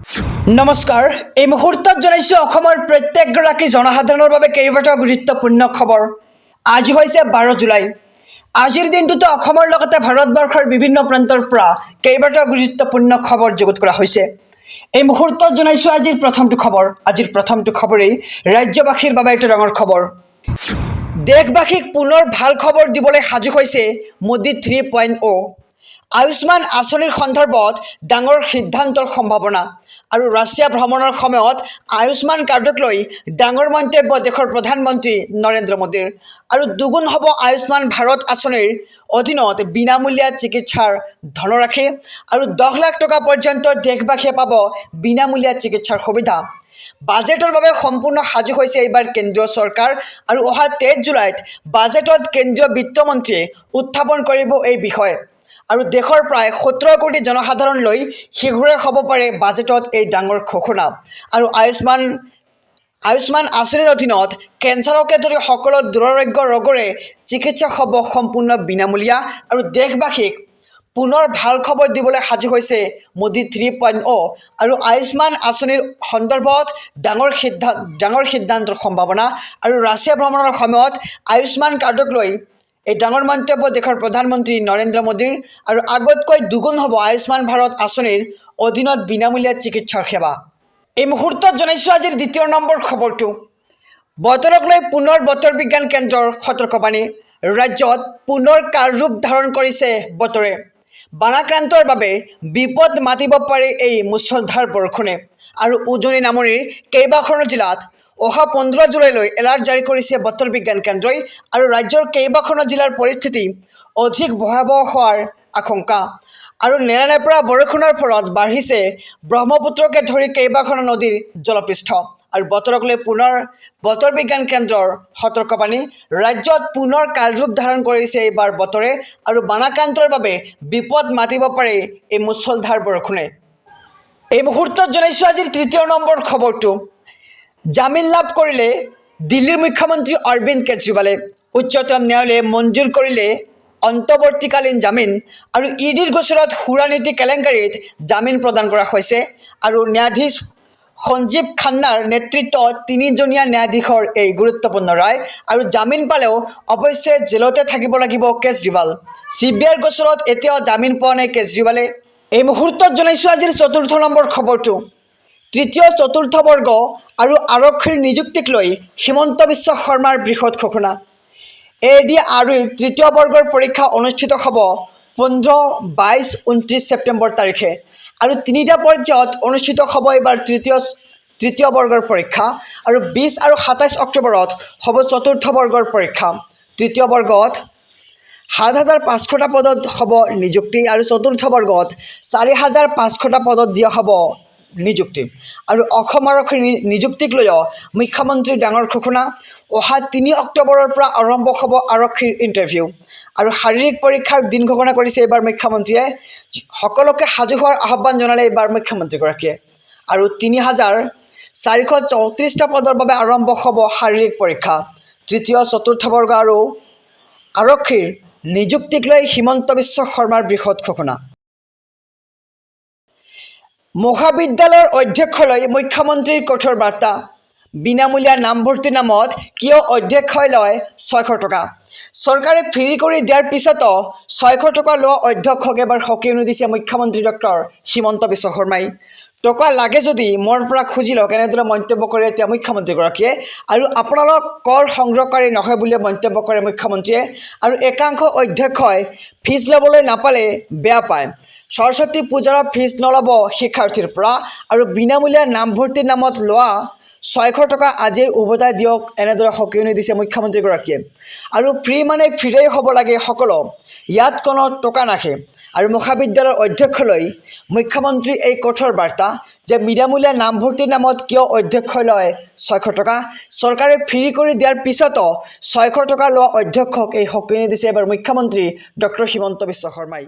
নমস্কাৰ এই মুহূৰ্তত জনাইছো অসমৰ প্ৰত্যেকগৰাকী জনসাধাৰণৰ বাবে কেইবাটাও গুৰুত্বপূৰ্ণ খবৰ। আজি হৈছে 12 জুলাই। আজিৰ দিনটোতে অসমৰ লগতে ভাৰতবৰ্ষৰ বিভিন্ন প্ৰান্তৰ পৰা কেইবাটাও গুৰুত্বপূৰ্ণ খবৰ যুগুত কৰা হৈছে। এই মুহূৰ্তত জনাইছো আজিৰ প্ৰথমটো খবৰ। আজিৰ প্ৰথমটো খবৰেই ৰাজ্যবাসীৰ বাবে এটা ডাঙৰ খবৰ। দেশবাসীক পুনৰ ভাল খবৰ দিবলৈ সাজু হৈছে মোদী 3.0। আয়ুষ্মান আঁচনিৰ সন্দৰ্ভত ডাঙৰ সিদ্ধান্তৰ সম্ভাৱনা আৰু ৰাছিয়া ভ্ৰমণৰ সময়ত আয়ুষ্মান কাৰ্ডক লৈ ডাঙৰ মন্তব্য দেশৰ প্ৰধানমন্ত্ৰী নৰেন্দ্ৰ মোদীৰ। আৰু দুগুণ হ'ব আয়ুষ্মান ভাৰত আঁচনিৰ অধীনত বিনামূলীয়া চিকিৎসাৰ ধনৰাশি আৰু 10 লাখ টকা পৰ্যন্ত দেশবাসীয়ে পাব বিনামূলীয়া চিকিৎসাৰ সুবিধা। বাজেটৰ বাবে সম্পূৰ্ণ সাজু হৈছে এইবাৰ কেন্দ্ৰীয় চৰকাৰ আৰু অহা 23 জুলাইত বাজেটত কেন্দ্ৰীয় বিত্তমন্ত্ৰীয়ে উত্থাপন কৰিব এই বিষয়। আৰু দেশৰ প্ৰায় 17 কোটি জনসাধাৰণলৈ শীঘ্ৰে হ'ব পাৰে বাজেটত এই ডাঙৰ ঘোষণা। আৰু আয়ুষ্মান আঁচনিৰ অধীনত কেঞ্চাৰকে ধৰি সকলো দুৰাৰোগ্য ৰোগৰে চিকিৎসা হ'ব সম্পূৰ্ণ বিনামূলীয়া। আৰু দেশবাসীক পুনৰ ভাল খবৰ দিবলৈ সাজু হৈছে মোদী 3.0 আৰু আয়ুষ্মান আঁচনিৰ সন্দৰ্ভত ডাঙৰ সিদ্ধান্তৰ সম্ভাৱনা আৰু ৰাছিয়া ভ্ৰমণৰ সময়ত আয়ুষ্মান কাৰ্ডক লৈ এই ডাঙৰ মন্তব্য দেশৰ প্ৰধানমন্ত্ৰী নৰেন্দ্ৰ মোদীৰ। আৰু আগতকৈ দুগুণ হ'ব আয়ুষ্মান ভাৰত আঁচনিৰ অধীনত বিনামূলীয়া চিকিৎসাৰ সেৱা। এই মুহূৰ্তত জনাইছোঁ আজিৰ দ্বিতীয় নম্বৰ খবৰটো। বতৰক লৈ পুনৰ বতৰ বিজ্ঞান কেন্দ্ৰৰ সতৰ্কবাণী। ৰাজ্যত পুনৰ কাল ৰূপ ধাৰণ কৰিছে বতৰে। বানাক্ৰান্তৰ বাবে বিপদ মাতিব পাৰে এই মুছলধাৰ বৰষুণে। আৰু উজনি নামনিৰ কেইবাখনো জিলাত অহা 15 জুলাইলৈ এলাৰ্ট জাৰি কৰিছে বতৰ বিজ্ঞান কেন্দ্ৰই। আৰু ৰাজ্যৰ কেইবাখনো জিলাৰ পৰিস্থিতি অধিক ভয়াৱহ হোৱাৰ আশংকা। আৰু নেৰানেপেৰা বৰষুণৰ ফলত বাঢ়িছে ব্ৰহ্মপুত্ৰকে ধৰি কেইবাখনো নদীৰ জলপৃষ্ঠ। আৰু বতৰক লৈ পুনৰ বতৰ বিজ্ঞান কেন্দ্ৰৰ সতৰ্কবাণী। ৰাজ্যত পুনৰ কাল ৰূপ ধাৰণ কৰিছে এইবাৰ বতৰে আৰু বানাক্ৰান্তৰ বাবে বিপদ মাতিব পাৰে এই মুছলধাৰ বৰষুণে। এই মুহূৰ্তত জনাইছোঁ আজিৰ তৃতীয় নম্বৰ খবৰটো। জামিন লাভ কৰিলে দিল্লীৰ মুখ্যমন্ত্ৰী অৰবিন্দ কেজৰিৱালে। উচ্চতম ন্যায়ালয়ে মঞ্জুৰ কৰিলে অন্তৱৰ্তীকালীন জামিন। আৰু ইডিৰ গোচৰত সুৰানীতি কেলেংকাৰীত জামিন প্ৰদান কৰা হৈছে। আৰু ন্যায়াধীশ সঞ্জীৱ খান্নাৰ নেতৃত্বত 3জনীয়া ন্যায়াধীশৰ এই গুৰুত্বপূৰ্ণ ৰায়। আৰু জামিন পালেও অৱশ্যে জেলতে থাকিব লাগিব কেজৰিৱাল। CBIৰ গোচৰত এতিয়াও জামিন পোৱা নাই কেজৰিৱালে। এই মুহূৰ্তত জনাইছোঁ আজিৰ চতুৰ্থ নম্বৰ খবৰটো। তৃতীয় চতুৰ্থ বৰ্গ আৰু আৰক্ষীৰ নিযুক্তিক লৈ হিমন্ত বিশ্ব শৰ্মাৰ বৃহৎ ঘোষণা। ADREৰ তৃতীয় বৰ্গৰ পৰীক্ষা অনুষ্ঠিত হ'ব 15, 22, 29 ছেপ্টেম্বৰ তাৰিখে। আৰু 3টা পৰ্যায়ত অনুষ্ঠিত হ'ব এইবাৰ তৃতীয় বৰ্গৰ পৰীক্ষা। আৰু 20 আৰু 27 অক্টোবৰত হ'ব চতুৰ্থ বৰ্গৰ পৰীক্ষা। তৃতীয় বৰ্গত 7,500টা পদত হ'ব নিযুক্তি আৰু চতুৰ্থ বৰ্গত 4,500টা পদত দিয়া হ'ব নিযুক্তি। আৰু অসম আৰক্ষীৰ নিযুক্তিক লৈও মুখ্যমন্ত্ৰীৰ ডাঙৰ ঘোষণা। অহা 3 অক্টোবৰৰ পৰা আৰম্ভ হ'ব আৰক্ষীৰ ইণ্টাৰভিউ। আৰু শাৰীৰিক পৰীক্ষাৰ দিন ঘোষণা কৰিছে এইবাৰ মুখ্যমন্ত্ৰীয়ে। সকলোকে সাজু হোৱাৰ আহ্বান জনালে এইবাৰ মুখ্যমন্ত্ৰীগৰাকীয়ে। আৰু 3,434টা পদৰ বাবে আৰম্ভ হ'ব শাৰীৰিক পৰীক্ষা। তৃতীয় চতুৰ্থ বৰ্গ আৰু আৰক্ষীৰ নিযুক্তিক লৈ হিমন্ত বিশ্ব শৰ্মাৰ বৃহৎ ঘোষণা। মহাবিদ্যালয়ৰ অধ্যক্ষলৈ মুখ্যমন্ত্ৰীৰ কঠোৰ বাৰ্তা। বিনামূলীয়া নামভৰ্তিৰ নামত কিয় অধ্যক্ষই লয় 600 টকা। চৰকাৰে ফ্ৰী কৰি দিয়াৰ পিছতো 600 টকা লোৱা অধ্যক্ষক এবাৰ সকীয়নি দিছে মুখ্যমন্ত্ৰী ডক্টৰ হিমন্ত বিশ্ব শৰ্মাই। টকা লাগে যদি মোৰ পৰা খুজি লওক, এনেদৰে মন্তব্য কৰে এতিয়া মুখ্যমন্ত্ৰীগৰাকীয়ে। আৰু আপোনালোক কৰ সংগ্ৰহকাৰী নহয় বুলি মন্তব্য কৰে মুখ্যমন্ত্ৰীয়ে। আৰু একাংশ অধ্যক্ষই ফিজ ল'বলৈ নাপালে বেয়া পায়। সৰস্বতী পূজাৰ ফিজ নল'ব শিক্ষাৰ্থীৰ পৰা। আৰু বিনামূলীয়া নামভৰ্তিৰ নামত লোৱা 600 টকা আজিয়ে উভতাই দিয়ক, এনেদৰে সকীয়নি দিছে মুখ্যমন্ত্ৰীগৰাকীয়ে। আৰু ফ্ৰী মানে ফ্ৰীৰেই হ'ব লাগে সকলো, ইয়াত কোনো টকা নাহে। আৰু মহাবিদ্যালয়ৰ অধ্যক্ষলৈ মুখ্যমন্ত্ৰীৰ এই কঠোৰ বাৰ্তা যে বিনামূলীয়া নামভৰ্তিৰ নামত কিয় অধ্যক্ষই লয় 600 টকা। চৰকাৰে ফ্ৰী কৰি দিয়াৰ পিছতো 600 টকা লোৱা অধ্যক্ষক এই সকীয়নি দিছে এবাৰ মুখ্যমন্ত্ৰী ডক্টৰ হিমন্ত বিশ্ব শৰ্মাই।